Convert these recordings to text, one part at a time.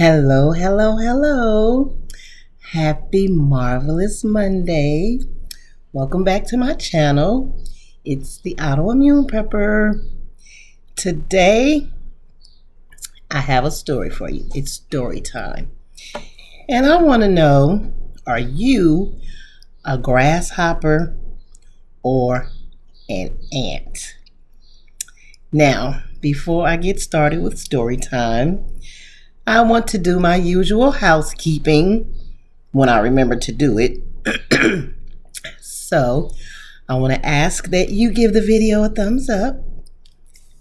Hello, hello, hello. Happy Marvelous Monday. Welcome back to my channel. It's the Autoimmune Prepper. Today, I have a story for you. It's story time. And I want to know, are you a grasshopper or an ant? Now, before I get started with story time, I want to do my usual housekeeping when I remember to do it. So, I want to ask that you give the video a thumbs up.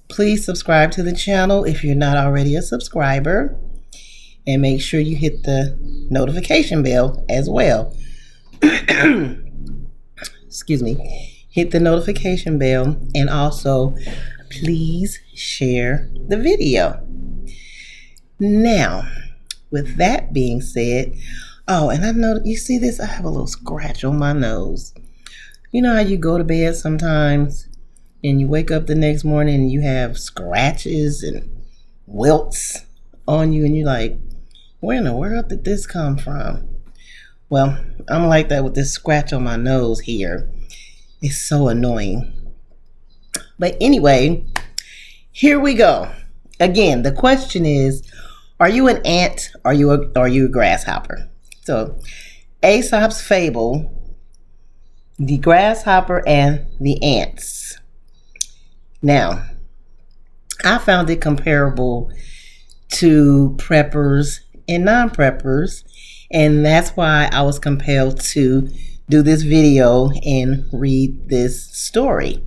Please subscribe to the channel if you're not already a subscriber. And make sure you hit the notification bell as well. Excuse me. Hit the notification bell and also please share the video. Now, with that being said, and I know, you see this? I have a little scratch on my nose. You know how you go to bed sometimes and you wake up the next morning and you have scratches and welts on you and you're like, where in the world did this come from? Well, I'm like that with this scratch on my nose here. It's so annoying. But anyway, here we go. Again, the question is, are you an ant or are you a grasshopper? So, Aesop's Fable, the grasshopper and the ants. Now, I found it comparable to preppers and non-preppers, and that's why I was compelled to do this video and read this story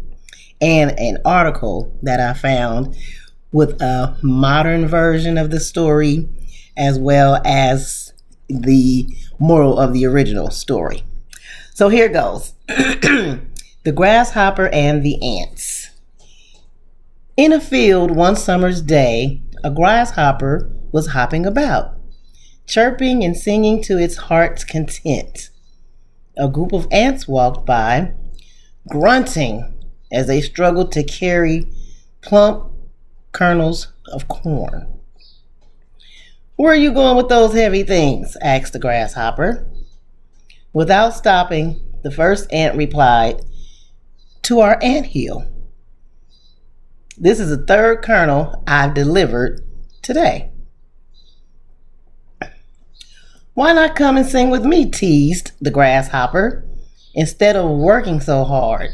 and an article that I found with a modern version of the story as well as the moral of the original story. So here goes. The grasshopper and the ants. In a field one summer's day, a grasshopper was hopping about, chirping and singing to its heart's content. A group of ants walked by, grunting as they struggled to carry plump kernels of corn. Where are you going with those heavy things? Asked the grasshopper. Without stopping, the first ant replied, to our anthill. This is the third kernel I've delivered today. Why not come and sing with me? Teased the grasshopper, instead of working so hard.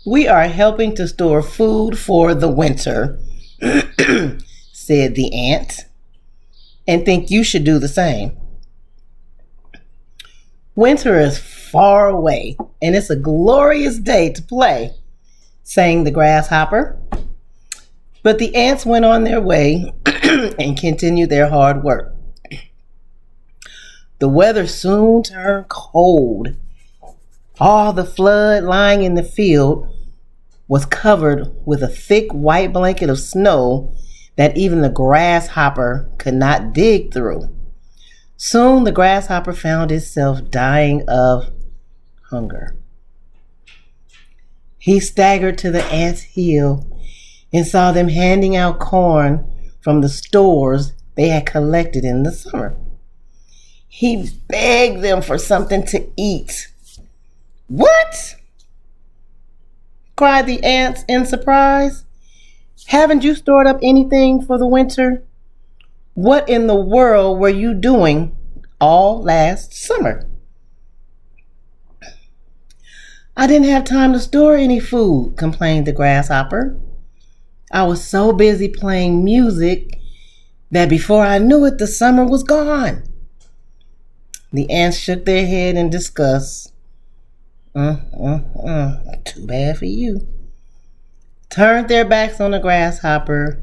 We are helping to store food for the winter, said the ant, and think you should do the same. Winter is far away, and it's a glorious day to play, sang the grasshopper. But the ants went on their way and continued their hard work. The weather soon turned cold. All the flood lying in the field was covered with a thick white blanket of snow that even the grasshopper could not dig through. Soon the grasshopper found itself dying of hunger. He staggered to the ants' hill and saw them handing out corn from the stores they had collected in the summer. He begged them for something to eat. What? Cried the ants in surprise. Haven't you stored up anything for the winter? What in the world were you doing all last summer? I didn't have time to store any food, complained the grasshopper. I was so busy playing music that before I knew it, the summer was gone. The ants shook their head in disgust. Too bad for you. Turned their backs on the grasshopper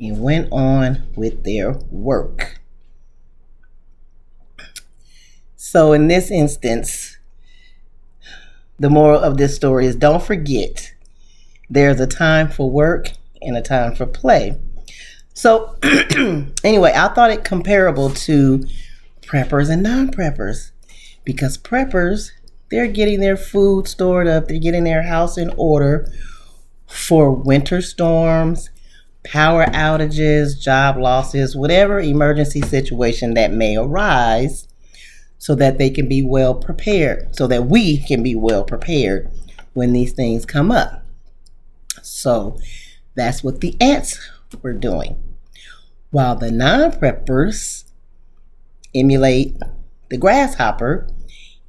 and went on with their work. So in this instance, the moral of this story is don't forget there's a time for work and a time for play. So anyway, I thought it comparable to preppers and non-preppers, because preppers, they're getting their food stored up, they're getting their house in order for winter storms, power outages, job losses, whatever emergency situation that may arise, so that they can be well prepared, so that we can be well prepared when these things come up. So that's what the ants were doing. While the non-preppers emulate the grasshopper,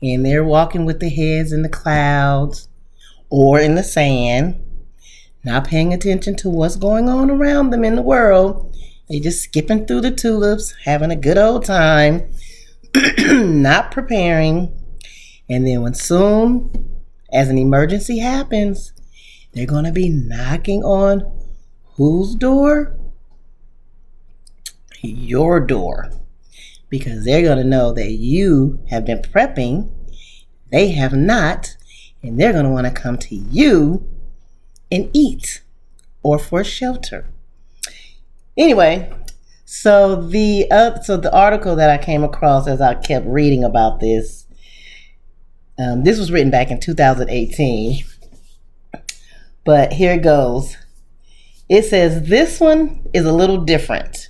and they're walking with their heads in the clouds or in the sand, not paying attention to what's going on around them in the world. They just skipping through the tulips, having a good old time, not preparing. And then when soon as an emergency happens, they're going to be knocking on whose door? Your door. Because they're going to know that you have been prepping, they have not, and they're going to want to come to you and eat or for shelter. Anyway, so the article that I came across as I kept reading about this, this was written back in 2018, but here it goes. It says this one is a little different.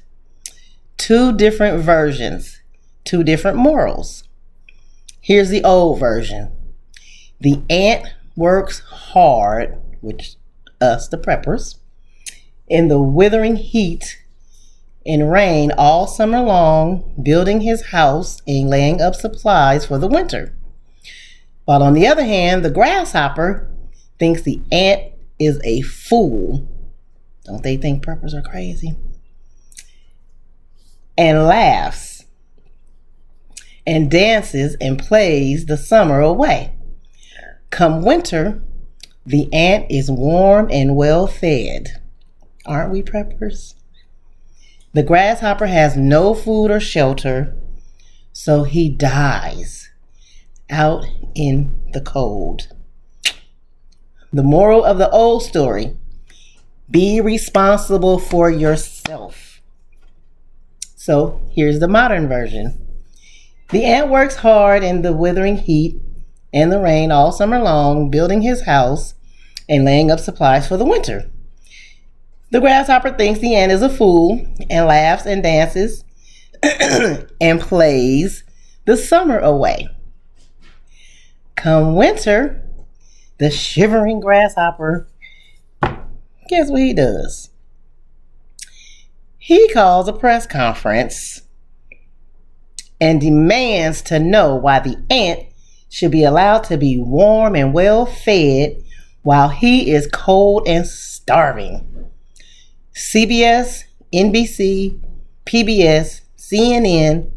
2 different versions, 2 different morals. Here's the old version. The ant works hard, which us, the preppers, in the withering heat and rain all summer long, building his house and laying up supplies for the winter. While on the other hand, the grasshopper thinks the ant is a fool. Don't they think preppers are crazy? And laughs and dances and plays the summer away. Come winter, the ant is warm and well fed. Aren't we preppers? The grasshopper has no food or shelter, so he dies out in the cold. The moral of the old story: be responsible for yourself. So here's the modern version. The ant works hard in the withering heat and the rain all summer long, building his house and laying up supplies for the winter. The grasshopper thinks the ant is a fool and laughs and dances and plays the summer away. Come winter, the shivering grasshopper, guess what he does? He calls a press conference and demands to know why the ant should be allowed to be warm and well fed while he is cold and starving. CBS, NBC, PBS, CNN,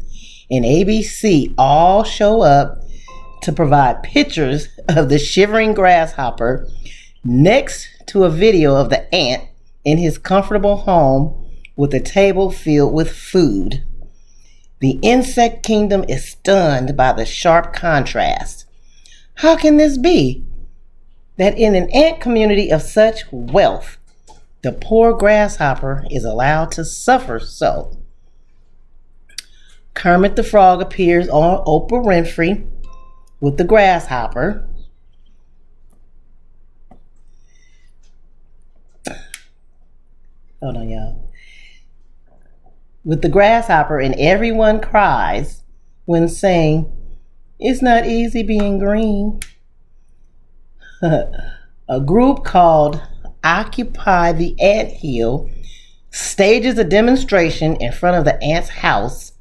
and ABC all show up to provide pictures of the shivering grasshopper next to a video of the ant in his comfortable home with a table filled with food. The insect kingdom is stunned by the sharp contrast. How can this be that in an ant community of such wealth, the poor grasshopper is allowed to suffer so? Kermit the Frog appears on Oprah Winfrey with the grasshopper. Hold on, y'all. With the grasshopper, and everyone cries when saying, "It's not easy being green." A group called Occupy the Anthill stages a demonstration in front of the ant's house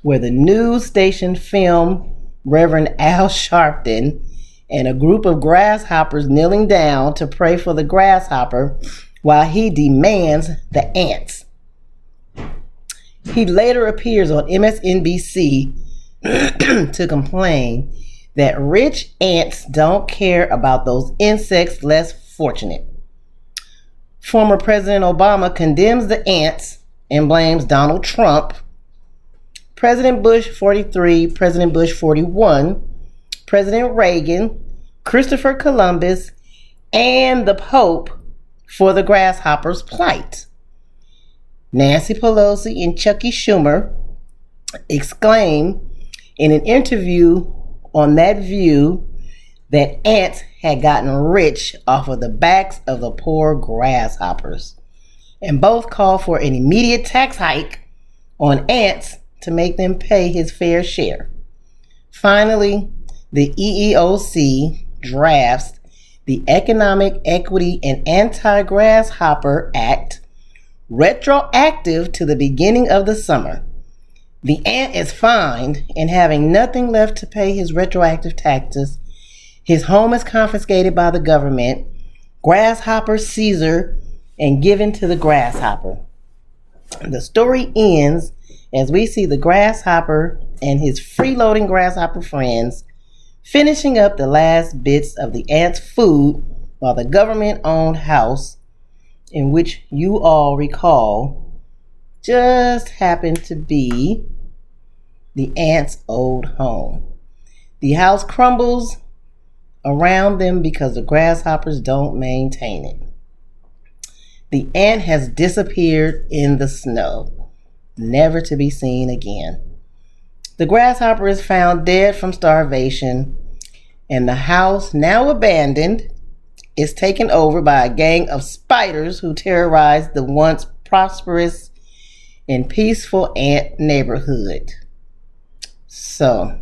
where the news station filmed Reverend Al Sharpton and a group of grasshoppers kneeling down to pray for the grasshopper while he demands the ants. He later appears on MSNBC to complain that rich ants don't care about those insects less fortunate. Former President Obama condemns the ants and blames Donald Trump, President Bush 43, President Bush 41, President Reagan, Christopher Columbus, and the Pope for the grasshopper's plight. Nancy Pelosi and Chucky Schumer exclaimed in an interview on That View that ants had gotten rich off of the backs of the poor grasshoppers. and both call for an immediate tax hike on ants to make them pay his fair share. Finally, the EEOC drafts the Economic Equity and Anti-Grasshopper Act, retroactive to the beginning of the summer. The ant is fined, and having nothing left to pay his retroactive taxes, his home is confiscated by the government, Grasshopper Caesar, and given to the grasshopper. The story ends as we see the grasshopper and his freeloading grasshopper friends finishing up the last bits of the ant's food while the government-owned house, in which you all recall, just happened to be the ant's old home. The house crumbles around them because the grasshoppers don't maintain it. The ant has disappeared in the snow, never to be seen again. The grasshopper is found dead from starvation, and the house, now abandoned, is taken over by a gang of spiders who terrorize the once prosperous and peaceful ant neighborhood. So,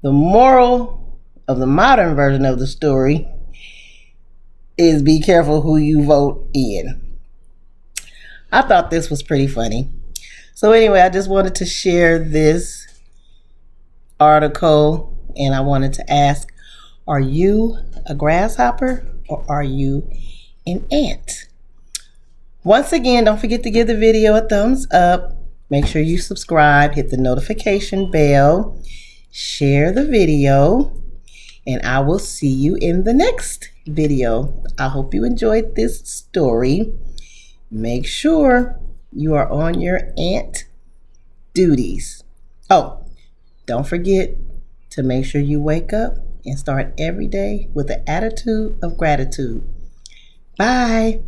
the moral of the modern version of the story is be careful who you vote in. I thought this was pretty funny. So anyway, I just wanted to share this article, and I wanted to ask, are you a grasshopper or are you an ant? Once again, don't forget to give the video a thumbs up. Make sure you subscribe, hit the notification bell, share the video, and I will see you in the next video. I hope you enjoyed this story. Make sure you are on your ant duties. Oh, don't forget to make sure you wake up and start every day with an attitude of gratitude. Bye.